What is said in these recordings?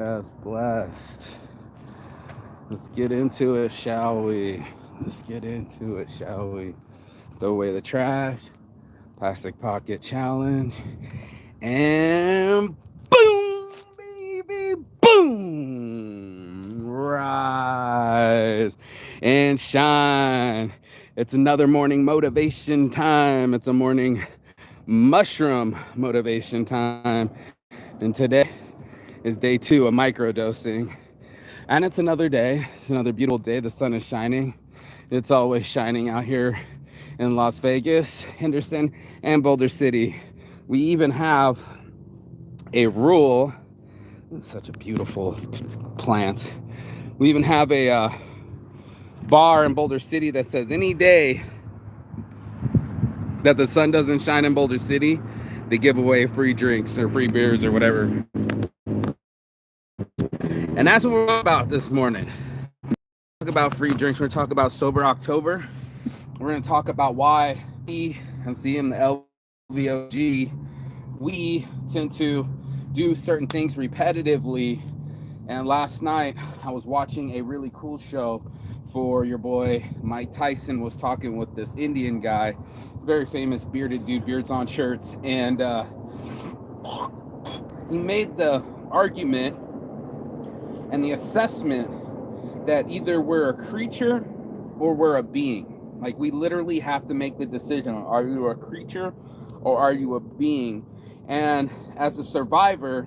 Yes, blessed. Let's get into it, shall we? Let's get into it, shall we? Throw away the trash, plastic pocket challenge, and boom, baby, boom! Rise and shine. It's another morning motivation time. It's a morning mushroom motivation time. And today is day 2 of microdosing. And it's another day. It's another beautiful day. The sun is shining. It's always shining out here in Las Vegas, Henderson, and Boulder City. We even have a rule. It's such a beautiful plant. We even have a bar in Boulder City that says any day that the sun doesn't shine in Boulder City, they give away free drinks or free beers or whatever. And that's what we're about this morning. Talk about free drinks. We're going to talk about Sober October. We're going to talk about why MC and the LVOG, we tend to do certain things repetitively. And last night, I was watching a really cool show for your boy Mike Tyson. Was talking with this Indian guy, very famous bearded dude, beards on shirts, and he made the argument and the assessment that either we're a creature or we're a being. Like, we literally have to make the decision: are you a creature or are you a being? And as a survivor,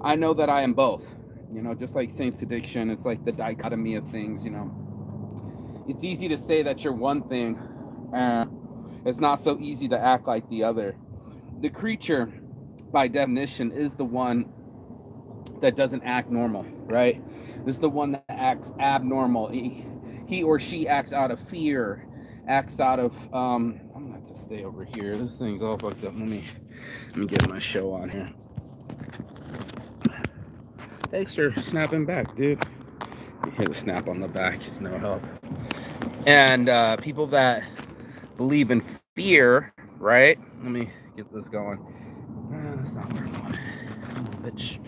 I know that I am both. Just like Saint's addiction, it's like the dichotomy of things. It's easy to say that you're one thing, and it's not so easy to act like the other. The creature, by definition, is the one that doesn't act normal, right? This is the one that acts abnormal. He or she acts out of fear, acts out of I'm gonna have to stay over here. This thing's all fucked up. Let me get my show on here. Thanks for snapping back, dude. You hear the snap on the back, it's no help. And people that believe in fear, right? Let me get this going. That's not where I want it. Come on, bitch.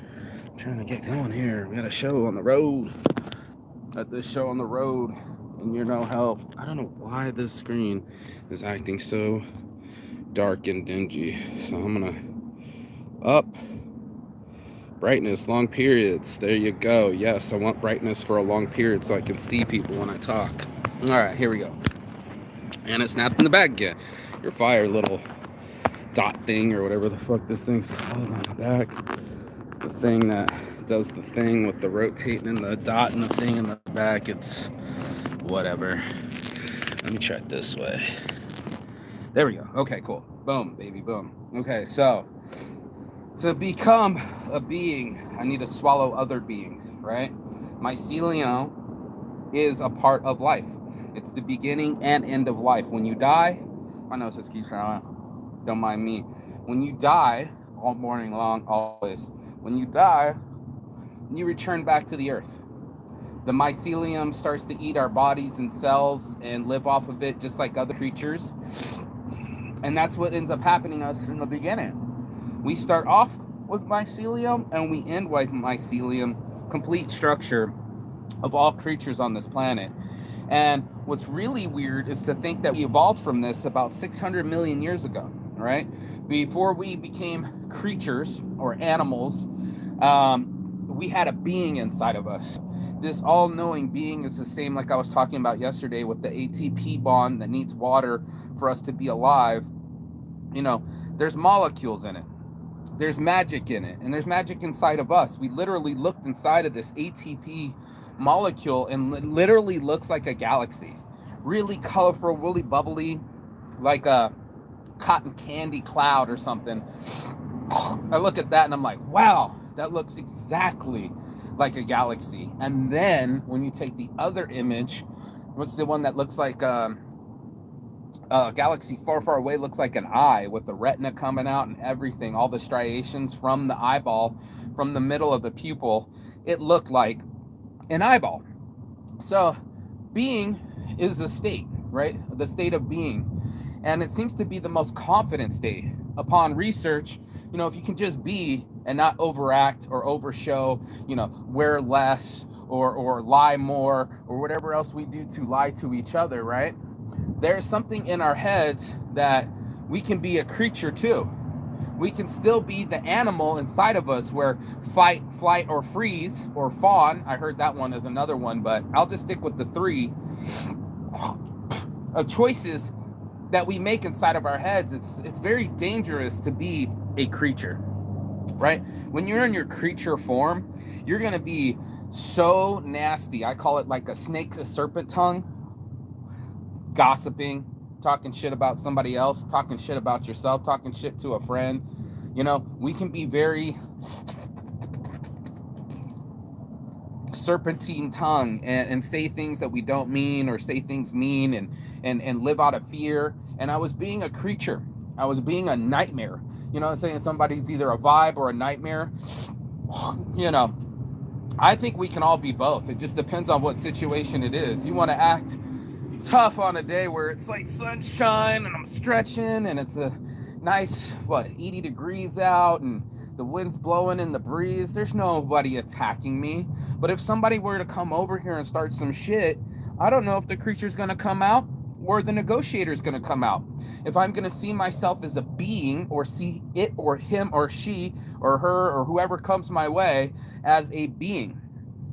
I'm trying to get going here. We got a show on the road. Got this show on the road, and you're no help. I don't know why this screen is acting so dark and dingy. So I'm gonna up brightness, long periods. There you go. Yes, I want brightness for a long period so I can see people when I talk. All right, here we go. And it snapped in the back again. Your fire little dot thing or whatever the fuck this thing's called on the back. The thing that does the thing with the rotating and the dot and the thing in the back. It's whatever. Let me try it this way. There we go. Okay, cool. Boom, baby, boom. Okay, so to become a being, I need to swallow other beings, right? Mycelium is a part of life. It's the beginning and end of life. When you die, my nose just keeps going. Don't mind me. When you die, all morning long, always, when you die, you return back to the earth. The mycelium starts to eat our bodies and cells and live off of it just like other creatures. And that's what ends up happening to us in the beginning. We start off with mycelium and we end with mycelium, complete structure of all creatures on this planet. And what's really weird is to think that we evolved from this about 600 million years ago, right? Before we became creatures or animals, we had a being inside of us. This all-knowing being is the same like I was talking about yesterday with the ATP bond that needs water for us to be alive. There's molecules in it. There's magic in it, and there's magic inside of us. We literally looked inside of this ATP molecule and literally looks like a galaxy. Really colorful, really bubbly, like a cotton candy cloud or something. I look at that and I'm like, wow, that looks exactly like a galaxy. And then when you take the other image, what's the one that looks like a galaxy far, far away, looks like an eye with the retina coming out and everything, all the striations from the eyeball, from the middle of the pupil, it looked like an eyeball. So being is a state, right? The state of being. And it seems to be the most confident state. upon research, if you can just be and not overact or overshow, wear less or lie more or whatever else we do to lie to each other, right? There's something in our heads that we can be a creature too. We can still be the animal inside of us where fight, flight, or freeze, or fawn. I heard that one as another one, but I'll just stick with the three of choices that we make inside of our heads. It's very dangerous to be a creature, right? When you're in your creature form, you're going to be so nasty. I call it like a snake's a serpent tongue, gossiping, talking shit about somebody else, talking shit about yourself, talking shit to a friend. We can be very serpentine tongue and say things that we don't mean, or say things mean, and live out of fear. And I was being a creature. I was being a nightmare. Saying somebody's either a vibe or a nightmare. I think we can all be both. It just depends on what situation it is. You want to act tough on a day where it's like sunshine and I'm stretching and it's a nice 80 degrees out and the wind's blowing in the breeze. There's nobody attacking me. But if somebody were to come over here and start some shit, I don't know if the creature's going to come out or the negotiator's going to come out. If I'm going to see myself as a being, or see it or him or she or her or whoever comes my way as a being.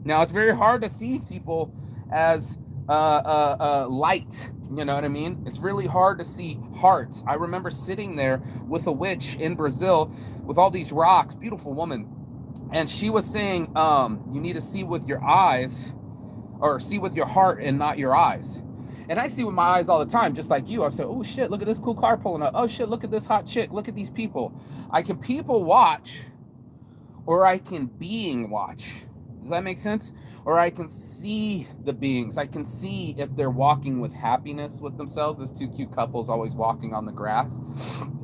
Now, it's very hard to see people as light, you know what I mean? It's really hard to see hearts. I remember sitting there with a witch in Brazil with all these rocks, beautiful woman, and she was saying, you need to see with your eyes, or see with your heart and not your eyes. And I see with my eyes all the time, just like you. I say, oh shit, look at this cool car pulling up. Oh shit, look at this hot chick. Look at these people. I can people watch, or I can being watch. Does that make sense? Or I can see the beings. I can see if they're walking with happiness with themselves. There's two cute couples always walking on the grass,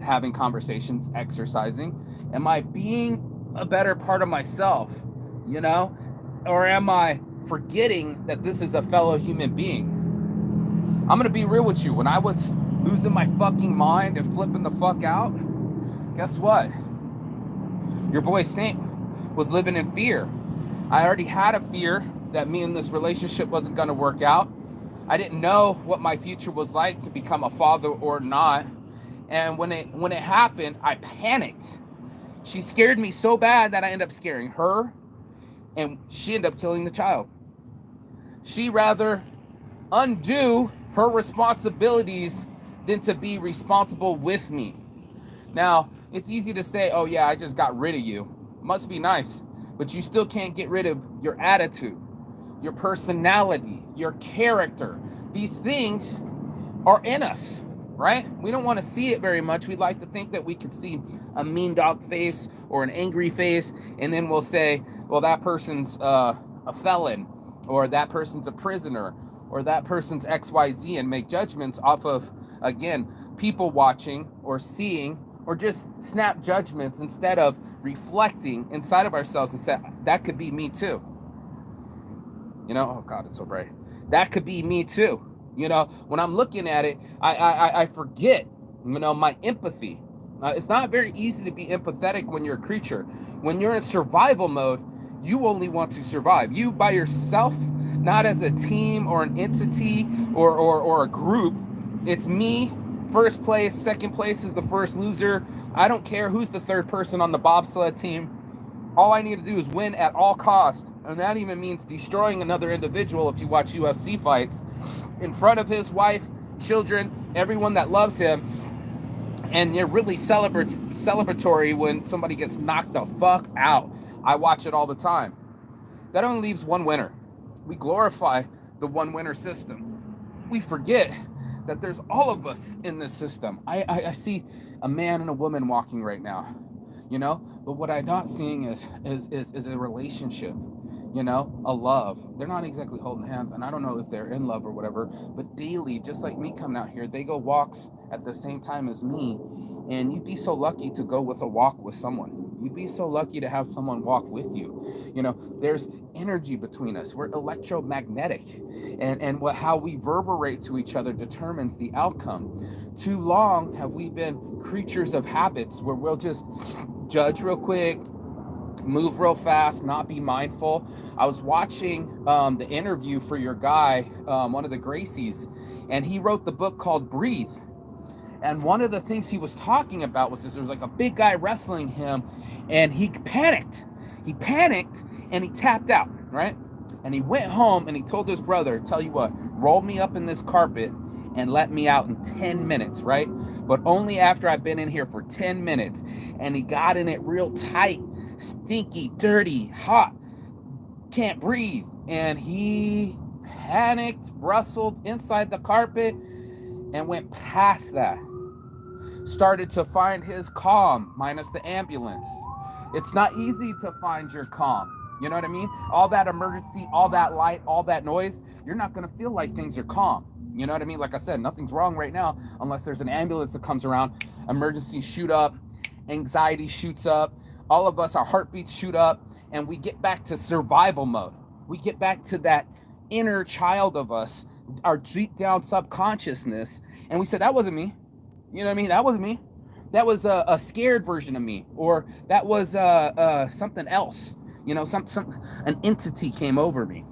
having conversations, exercising. Am I being a better part of myself, Or am I forgetting that this is a fellow human being? I'm going to be real with you. When I was losing my fucking mind and flipping the fuck out, guess what? Your boy Saint was living in fear. I already had a fear that me and this relationship wasn't going to work out. I didn't know what my future was like, to become a father or not. And when it happened, I panicked. She scared me so bad that I ended up scaring her, and she ended up killing the child. She rather undo her responsibilities than to be responsible with me. Now, it's easy to say, oh yeah, I just got rid of you. Must be nice. But you still can't get rid of your attitude, your personality, your character. These things are in us, right? We don't want to see it very much. We'd like to think that we could see a mean dog face or an angry face, and then we'll say, well, that person's a felon, or that person's a prisoner, or that person's XYZ, and make judgments off of, again, people watching or seeing, or just snap judgments instead of reflecting inside of ourselves and say, that could be me too. Oh God, it's so bright. That could be me too. When I'm looking at it, I forget, my empathy. It's not very easy to be empathetic when you're a creature. When you're in survival mode, you only want to survive. You by yourself, not as a team or an entity or a group. It's me. First place, second place is the first loser. I don't care who's the third person on the bobsled team. All I need to do is win at all costs. And that even means destroying another individual. If you watch UFC fights, in front of his wife, children, everyone that loves him. And you're really celebratory when somebody gets knocked the fuck out. I watch it all the time. That only leaves one winner. We glorify the one winner system. We forget that there's all of us in this system. I see a man and a woman walking right now, but what I'm not seeing is a relationship, a love. They're not exactly holding hands, and I don't know if they're in love or whatever, but daily, just like me coming out here, they go walks at the same time as me, and you'd be so lucky to go with a walk with someone. You'd be so lucky to have someone walk with you. You know, there's energy between us. We're electromagnetic, and what how we reverberate to each other determines the outcome. Too long have we been creatures of habits where we'll just judge real quick, move real fast, not be mindful. I was watching the interview for your guy, one of the Gracies, and he wrote the book called Breathe. And one of the things he was talking about was this: there was like a big guy wrestling him, and he panicked. He panicked and he tapped out, right? And he went home and he told his brother, tell you what, roll me up in this carpet and let me out in 10 minutes, right? But only after I've been in here for 10 minutes. And he got in it real tight, stinky, dirty, hot, can't breathe. And he panicked, rustled inside the carpet, and went past that. Started to find his calm, minus the ambulance. It's not easy to find your calm. You know what I mean? All that emergency, all that light, all that noise, you're not going to feel like things are calm. You know what I mean? Like I said, nothing's wrong right now unless there's an ambulance that comes around. Emergencies shoot up, anxiety shoots up, all of us, our heartbeats shoot up, and we get back to survival mode. We get back to that inner child of us, our deep down subconsciousness, and we said, that wasn't me. You know what I mean? That wasn't me. That was a scared version of me, or that was something else. You know, an entity came over me.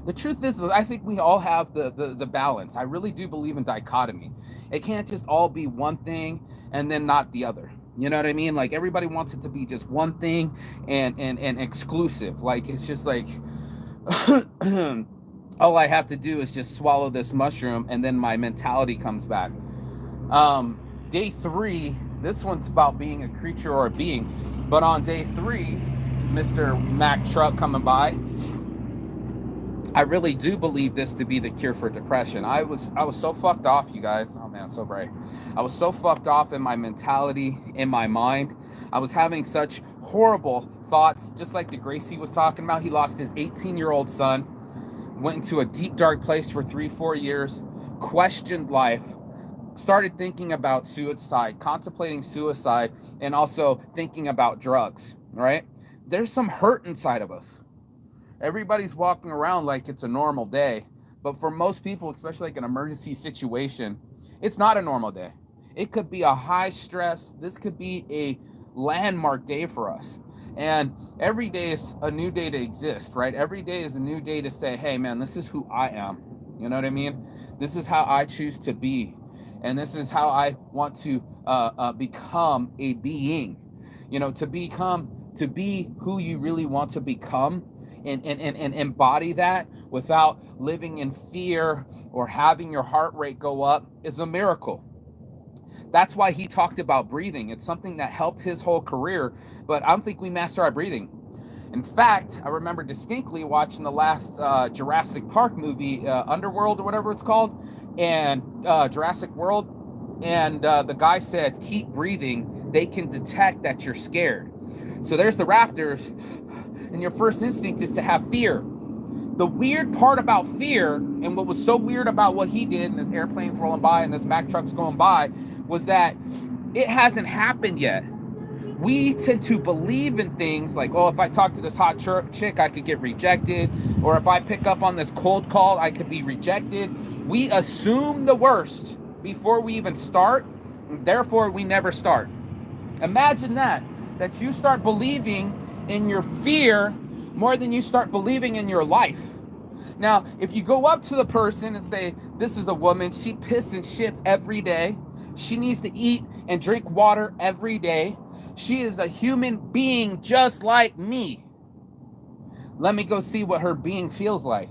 The truth is, I think we all have the balance. I really do believe in dichotomy. It can't just all be one thing and then not the other. You know what I mean? Like, everybody wants it to be just one thing and exclusive. Like, it's just like all I have to do is just swallow this mushroom and then my mentality comes back. Day 3, this one's about being a creature or a being. But on day 3, Mr. Mack truck coming by, I really do believe this to be the cure for depression. I was so fucked off, you guys. Oh man, so bright. I was so fucked off in my mentality, in my mind. I was having such horrible thoughts, just like the Gracie was talking about. He lost his 18-year-old son, went into a deep, dark place for 3-4 years, questioned life, started thinking about suicide, contemplating suicide, and also thinking about drugs, right? There's some hurt inside of us. Everybody's walking around like it's a normal day, but for most people, especially like an emergency situation, it's not a normal day. It could be a high stress, this could be a landmark day for us. And every day is a new day to exist, right? Every day is a new day to say, hey man, this is who I am. You know what I mean? This is how I choose to be. And this is how I want to become a being. You know, to be who you really want to become, and embody that without living in fear or having your heart rate go up is a miracle. That's why he talked about breathing. It's something that helped his whole career, but I don't think we master our breathing. In fact, I remember distinctly watching the last Jurassic Park movie, Underworld or whatever it's called, and Jurassic World, and the guy said, keep breathing. They can detect that you're scared. So there's the raptors, and your first instinct is to have fear. The weird part about fear, and what was so weird about what he did, and this airplane's rolling by and this Mack truck's going by, was that it hasn't happened yet. We tend to believe in things like, oh, if I talk to this hot chick, I could get rejected. Or if I pick up on this cold call, I could be rejected. We assume the worst before we even start, and therefore we never start. Imagine that you start believing in your fear more than you start believing in your life. Now, if you go up to the person and say, this is a woman, she pisses and shits every day. She needs to eat and drink water every day. She is a human being just like me. Let me go see what her being feels like.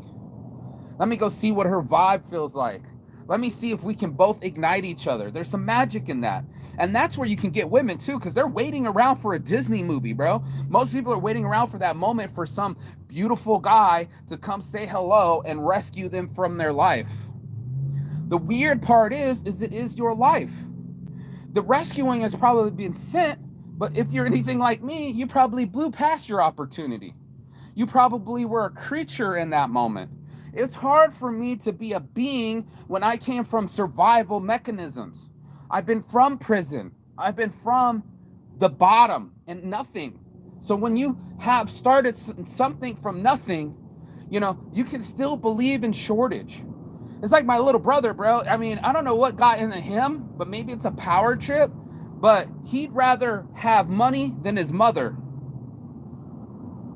Let me go see what her vibe feels like. Let me see if we can both ignite each other. There's some magic in that. And that's where you can get women too, because they're waiting around for a Disney movie, bro. Most people are waiting around for that moment for some beautiful guy to come say hello and rescue them from their life. The weird part is it is your life. The rescuing has probably been sent, but if you're anything like me, you probably blew past your opportunity. You probably were a creature in that moment. It's hard for me to be a being when I came from survival mechanisms. I've been from prison. I've been from the bottom and nothing. So when you have started something from nothing, you can still believe in shortage. It's like my little brother, bro. I mean, I don't know what got into him, but maybe it's a power trip, but he'd rather have money than his mother.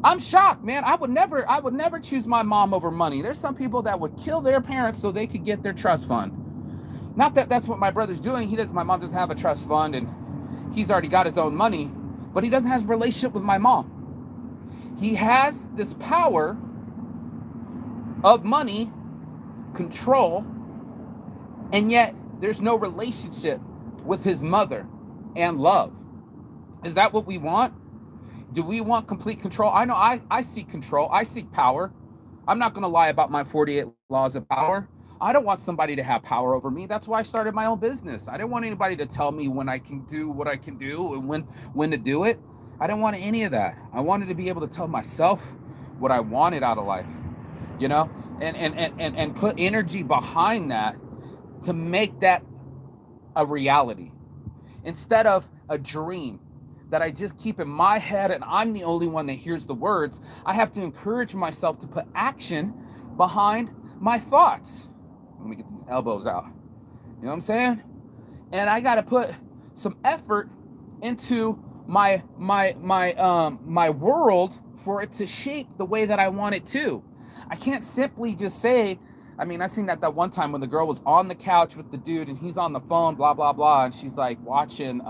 I'm shocked, man. I would never choose my mom over money. There's some people that would kill their parents so they could get their trust fund. Not that that's what my brother's doing. My mom doesn't have a trust fund and he's already got his own money, but he doesn't have a relationship with my mom. He has this power of money, control, and yet there's no relationship with his mother and love. Is that what we want? Do we want complete control? I know I seek control. I seek power. I'm not going to lie about my 48 laws of power. I don't want somebody to have power over me. That's why I started my own business. I didn't want anybody to tell me when I can do what I can do and when to do it. I didn't want any of that. I wanted to be able to tell myself what I wanted out of life, and put energy behind that to make that a reality instead of a dream that I just keep in my head and I'm the only one that hears the words. I have to encourage myself to put action behind my thoughts. Let me get these elbows out. You know what I'm saying? And I got to put some effort into my world for it to shape the way that I want it to. I can't simply just say, I mean, I seen that one time when the girl was on the couch with the dude and he's on the phone, blah, blah, blah. And she's like watching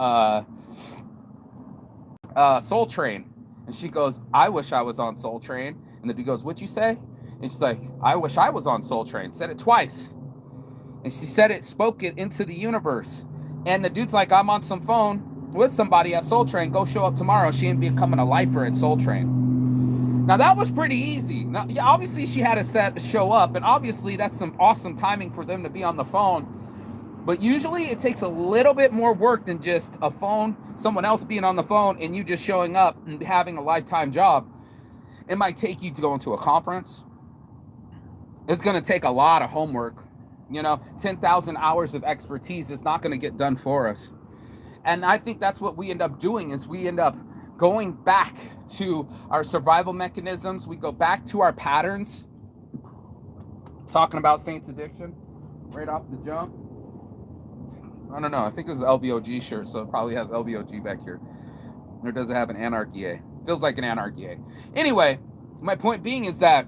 Soul Train. And she goes, I wish I was on Soul Train. And the dude goes, what'd you say? And she's like, I wish I was on Soul Train. Said it twice. And she spoke it into the universe. And the dude's like, I'm on some phone with somebody at Soul Train. Go show up tomorrow. She ain't becoming a lifer at Soul Train. Now that was pretty easy. Now, yeah, obviously she had to show up, and obviously that's some awesome timing for them to be on the phone. But usually it takes a little bit more work than just a phone, someone else being on the phone, and you just showing up and having a lifetime job. It might take you to go into a conference. It's going to take a lot of homework. 10,000 hours of expertise is not going to get done for us. And I think that's what we end up doing is we end up going back to our survival mechanisms. We go back to our patterns. Talking about Saints Addiction right off the jump. I don't know. I think this is an LVOG shirt, so it probably has LVOG back here. Or does it have an Anarchy A? Feels like an Anarchy A. Anyway, my point being is that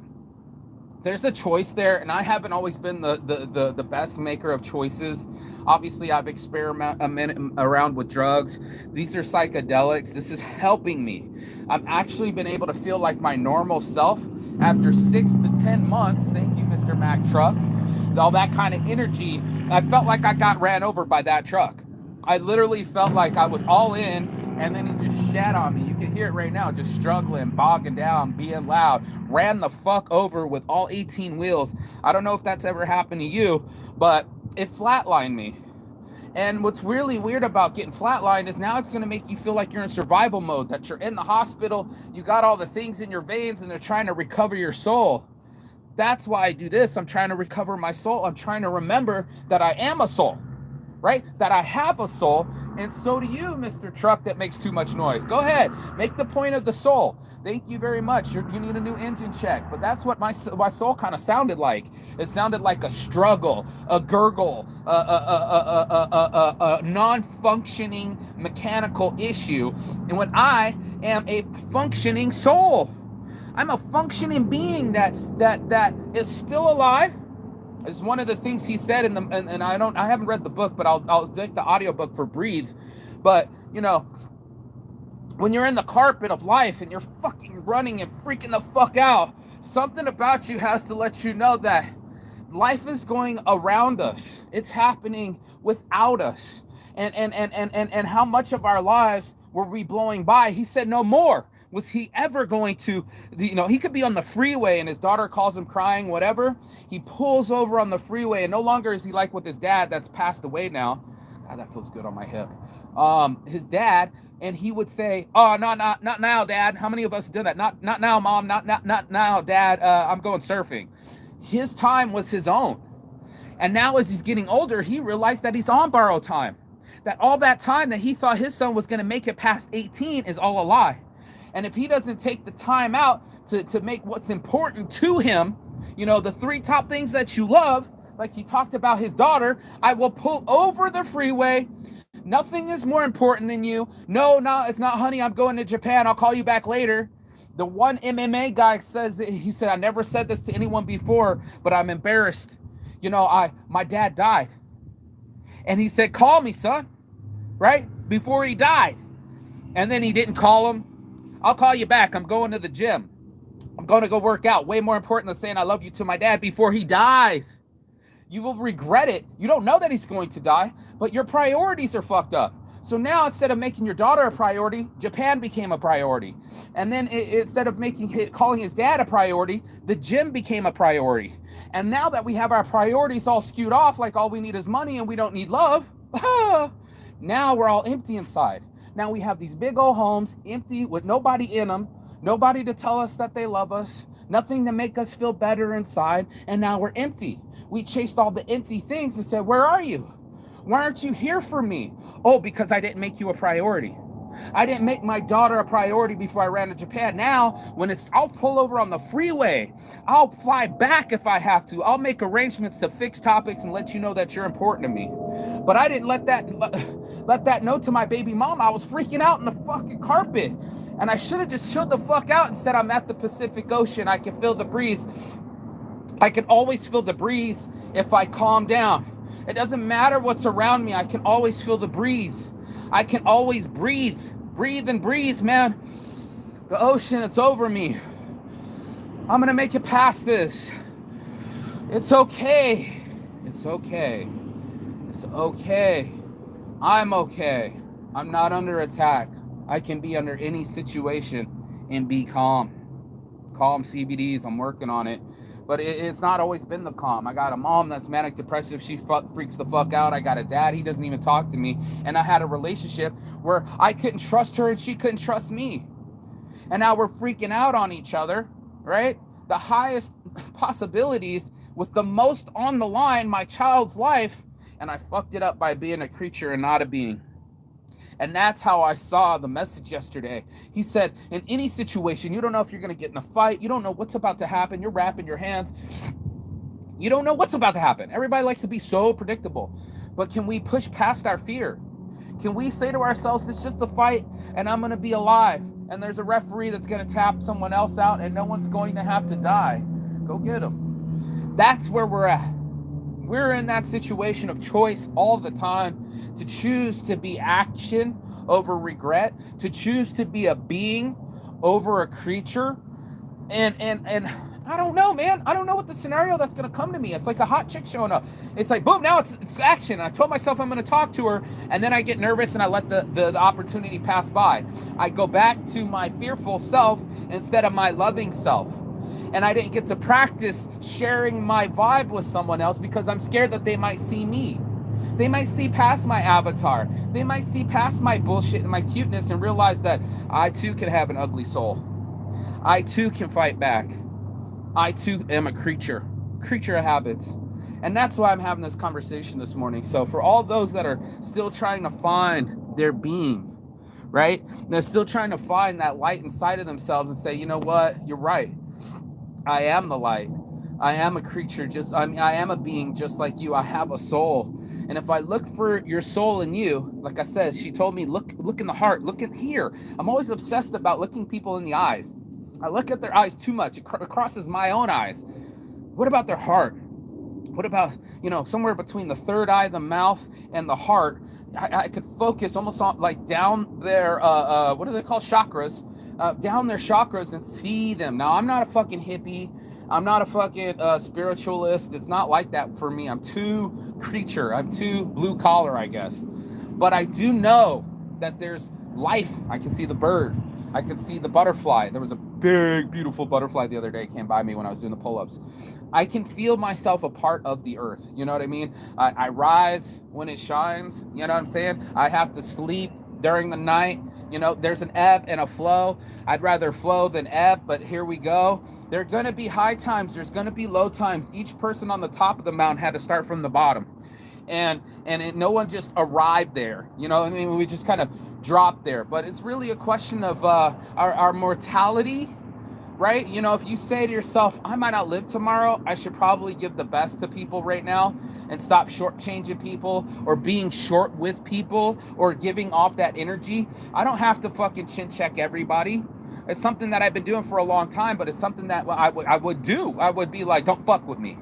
there's a choice there, and I haven't always been the best maker of choices. Obviously, I've experimented around with drugs. These are psychedelics. This is helping me. I've actually been able to feel like my normal self after 6 to 10 months. Thank you, Mr. Mack Truck. All that kind of energy. I felt like I got ran over by that truck. I literally felt like I was all in, and then he just shat on me. You can hear it right now, just struggling, bogging down, being loud. Ran the fuck over with all 18 wheels. I don't know if that's ever happened to you, but it flatlined me. And what's really weird about getting flatlined is now it's going to make you feel like you're in survival mode, that you're in the hospital, you got all the things in your veins, and they're trying to recover your soul. That's why I do this. I'm trying to recover my soul. I'm trying to remember that I am a soul, right? That I have a soul. And so do you, Mr. Truck that makes too much noise. Go ahead. Make the point of the soul. Thank you very much. You need a new engine check. But that's what my soul kind of sounded like. It sounded like a struggle, a gurgle, a non-functioning mechanical issue. And when I am a functioning soul, I'm a functioning being that is still alive. It's one of the things he said and I haven't read the book, but I'll take the audiobook for Breathe. But when you're in the carpet of life and you're fucking running and freaking the fuck out, something about you has to let you know that life is going around us. It's happening without us. And how much of our lives were we blowing by? He said no more. Was he ever going to, he could be on the freeway and his daughter calls him crying, whatever. He pulls over on the freeway and no longer is he like with his dad that's passed away now. God, that feels good on my hip. His dad, and he would say, oh, not now, Dad. How many of us did that? Not now, Mom. Not now, Dad. I'm going surfing. His time was his own. And now as he's getting older, he realized that he's on borrowed time. that all that time that he thought his son was going to make it past 18 is all a lie. And if he doesn't take the time out to make what's important to him, you know, the 3 top things that you love, like he talked about his daughter, I will pull over the freeway. Nothing is more important than you. No, it's not, honey, I'm going to Japan. I'll call you back later. The one MMA guy says, he said, I never said this to anyone before, but I'm embarrassed. You know, my dad died. And he said, call me, son, right? Before he died. And then he didn't call him. I'll call you back. I'm going to the gym. I'm going to go work out. Way more important than saying I love you to my dad before he dies. You will regret it. You don't know that he's going to die, but your priorities are fucked up. So now instead of making your daughter a priority, Japan became a priority. And then instead of calling his dad a priority, the gym became a priority. And now that we have our priorities all skewed off, like all we need is money and we don't need love, now we're all empty inside. Now we have these big old homes empty with nobody in them, nobody to tell us that they love us, nothing to make us feel better inside, and now we're empty. We chased all the empty things and said, where are you? Why aren't you here for me? Oh, because I didn't make you a priority. I didn't make my daughter a priority before I ran to Japan. Now, I'll pull over on the freeway. I'll fly back if I have to. I'll make arrangements to fix topics and let you know that you're important to me. But I didn't let that know to my baby mom. I was freaking out in the fucking carpet. And I should have just chilled the fuck out and said, I'm at the Pacific Ocean. I can feel the breeze. I can always feel the breeze if I calm down. It doesn't matter what's around me. I can always feel the breeze. I can always breathe. Breathe and breeze, man. The ocean, it's over me. I'm going to make it past this. It's okay. It's okay. It's okay. I'm okay. I'm not under attack. I can be under any situation and be calm. Calm CBDs, I'm working on it. But it's not always been the calm. I got a mom that's manic depressive. She freaks the fuck out. I got a dad. He doesn't even talk to me. And I had a relationship where I couldn't trust her and she couldn't trust me. And now we're freaking out on each other, right? The highest possibilities with the most on the line, my child's life. And I fucked it up by being a creature and not a being. And that's how I saw the message yesterday. He said, in any situation, you don't know if you're going to get in a fight. You don't know what's about to happen. You're wrapping your hands. You don't know what's about to happen. Everybody likes to be so predictable. But can we push past our fear? Can we say to ourselves, it's just a fight and I'm going to be alive. And there's a referee that's going to tap someone else out and no one's going to have to die. Go get them. That's where we're at. We're in that situation of choice all the time, to choose to be action over regret, to choose to be a being over a creature. And I don't know, man. I don't know what the scenario that's going to come to me. It's like a hot chick showing up. It's like, boom, now it's action. And I told myself I'm going to talk to her, and then I get nervous and I let the opportunity pass by. I go back to my fearful self instead of my loving self. And I didn't get to practice sharing my vibe with someone else because I'm scared that they might see me. They might see past my avatar. They might see past my bullshit and my cuteness and realize that I too can have an ugly soul. I too can fight back. I too am a creature of habits. And that's why I'm having this conversation this morning. So for all those that are still trying to find their being, right? They're still trying to find that light inside of themselves and say, you know what? You're right. I am the light. I am a creature. I am a being just like you. I have a soul. And if I look for your soul in you, like I said, she told me, look in the heart, look in here. I'm always obsessed about looking people in the eyes. I look at their eyes too much. It crosses my own eyes. What about their heart? What about, somewhere between the third eye, the mouth, and the heart? I could focus almost on like down their, what do they call chakras? Down their chakras and see them. Now, I'm not a fucking hippie. I'm not a fucking spiritualist. It's not like that for me. I'm too creature. I'm too blue collar, I guess. But I do know that there's life. I can see the bird. I can see the butterfly. There was a big, beautiful butterfly the other day came by me when I was doing the pull-ups. I can feel myself a part of the earth. You know what I mean? I rise when it shines. You know what I'm saying? I have to sleep during the night. There's an ebb and a flow. I'd rather flow than ebb, but here we go. There are going to be high times. There's going to be low times. Each person on the top of the mountain had to start from the bottom. and no one just arrived there. You know, I mean, we just kind of dropped there. But it's really a question of our mortality, right? You know, if you say to yourself, I might not live tomorrow, I should probably give the best to people right now and stop shortchanging people or being short with people or giving off that energy. I don't have to fucking chin check everybody. It's something that I've been doing for a long time, but it's something that I would do. I would be like, don't fuck with me.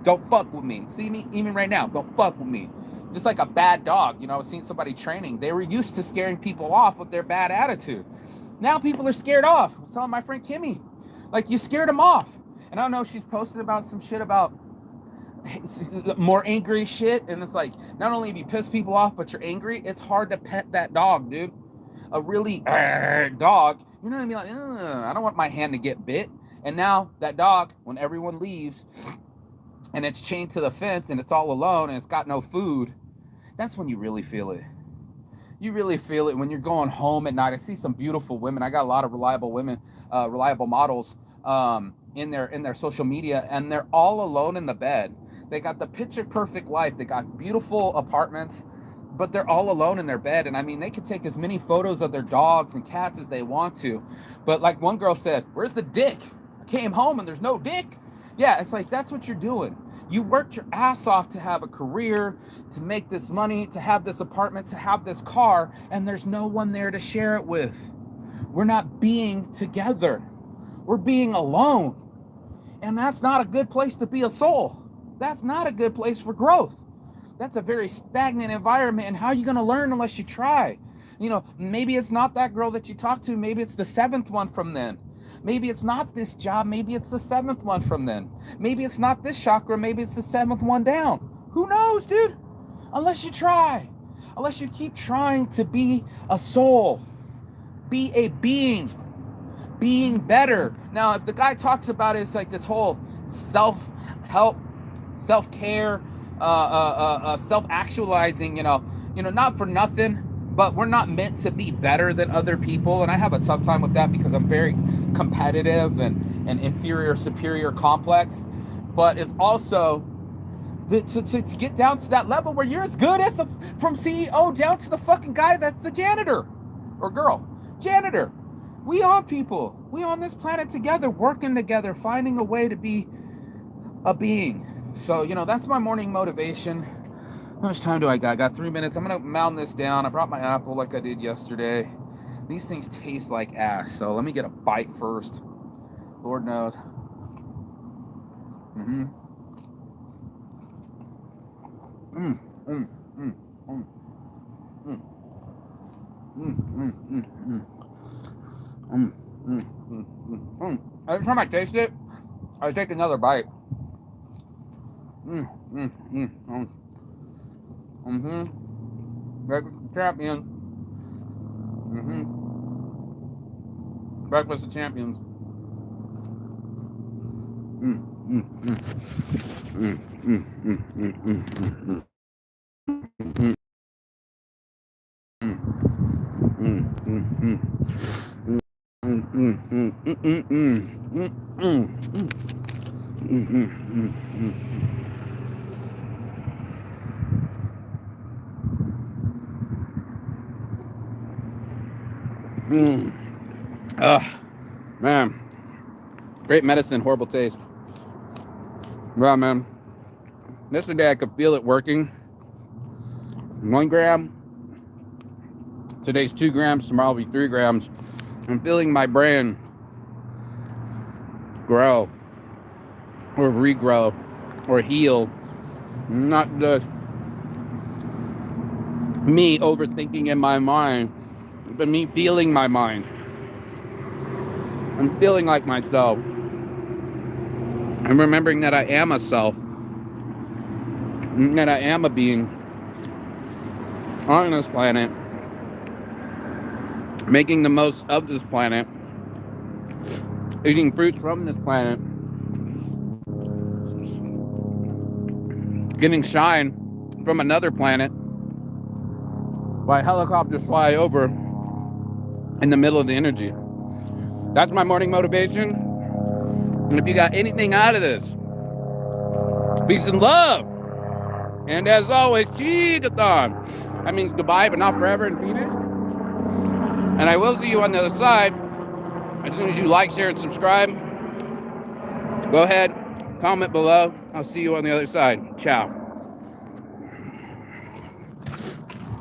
Don't fuck with me. See me even right now. Don't fuck with me. Just like a bad dog. You know, I was seeing somebody training. They were used to scaring people off with their bad attitude. Now people are scared off. I was telling my friend Kimmy, like, you scared them off. And I don't know if she's posted about some shit about more angry shit. And it's like, not only have you pissed people off, but you're angry. It's hard to pet that dog, dude. A really dog. You know what I mean? Like, I don't want my hand to get bit. And now that dog, when everyone leaves, and it's chained to the fence and it's all alone and it's got no food, that's when you really feel it. You really feel it when you're going home at night. I see some beautiful women. I got a lot of reliable women, reliable models in their social media, and they're all alone in the bed. They got the picture perfect life. They got beautiful apartments, but they're all alone in their bed. And I mean, they can take as many photos of their dogs and cats as they want to. But like one girl said, where's the dick? I came home and there's no dick. Yeah, it's like, that's what you're doing. You worked your ass off to have a career, to make this money, to have this apartment, to have this car, and there's no one there to share it with. We're not being together. We're being alone. And that's not a good place to be a soul. That's not a good place for growth. That's a very stagnant environment. And how are you going to learn unless you try? You know, maybe it's not that girl that you talk to. Maybe it's the seventh one from then. Maybe it's not this job. Maybe it's the seventh one from then. Maybe it's not this chakra. Maybe it's the seventh one down. Who knows, dude? Unless you try. Unless you keep trying to be a soul. Be a being. Being better. Now, if the guy talks about it, it's like this whole self-help, self-care, self-actualizing, you know, not for nothing, but we're not meant to be better than other people. And I have a tough time with that because I'm very competitive and inferior, superior complex. But it's also to get down to that level where you're as good as from CEO down to the fucking guy that's the janitor or girl. Janitor. We are people. We on this planet together, working together, finding a way to be a being. So, you know, that's my morning motivation. How much time do I got? I got 3 minutes. I'm going to mound this down. I brought my apple like I did yesterday. These things taste like ass. So let me get a bite first. Lord knows. Mm-hmm. Mm, mm, mm, mm, mm. Mm, mm, mm, mm. Mm, mm, mm, mm, mm. Every time I taste it, I take another bite. Mm, mm, mm, mm. Mm-hmm. Breakfast of Champions. Mm-hmm. Breakfast of Champions. Mm, mm, mm. Mm, mm, mm, mm, mm, mm, mm. Man, great medicine, horrible taste. Well, man, yesterday I could feel it working. 1 gram. Today's 2 grams. Tomorrow will be 3 grams. I'm feeling my brain grow or regrow or heal. Not just me overthinking in my mind, but me feeling my mind. I'm feeling like myself. I'm remembering that I am a self. And that I am a being on this planet, making the most of this planet, eating fruits from this planet, getting shine from another planet while helicopters fly over in the middle of the energy. That's my morning motivation. And if you got anything out of this, peace and love. And as always, Chigathon. That means goodbye, but not forever in Phoenix. And I will see you on the other side. As soon as you like, share, and subscribe, go ahead, comment below. I'll see you on the other side. Ciao.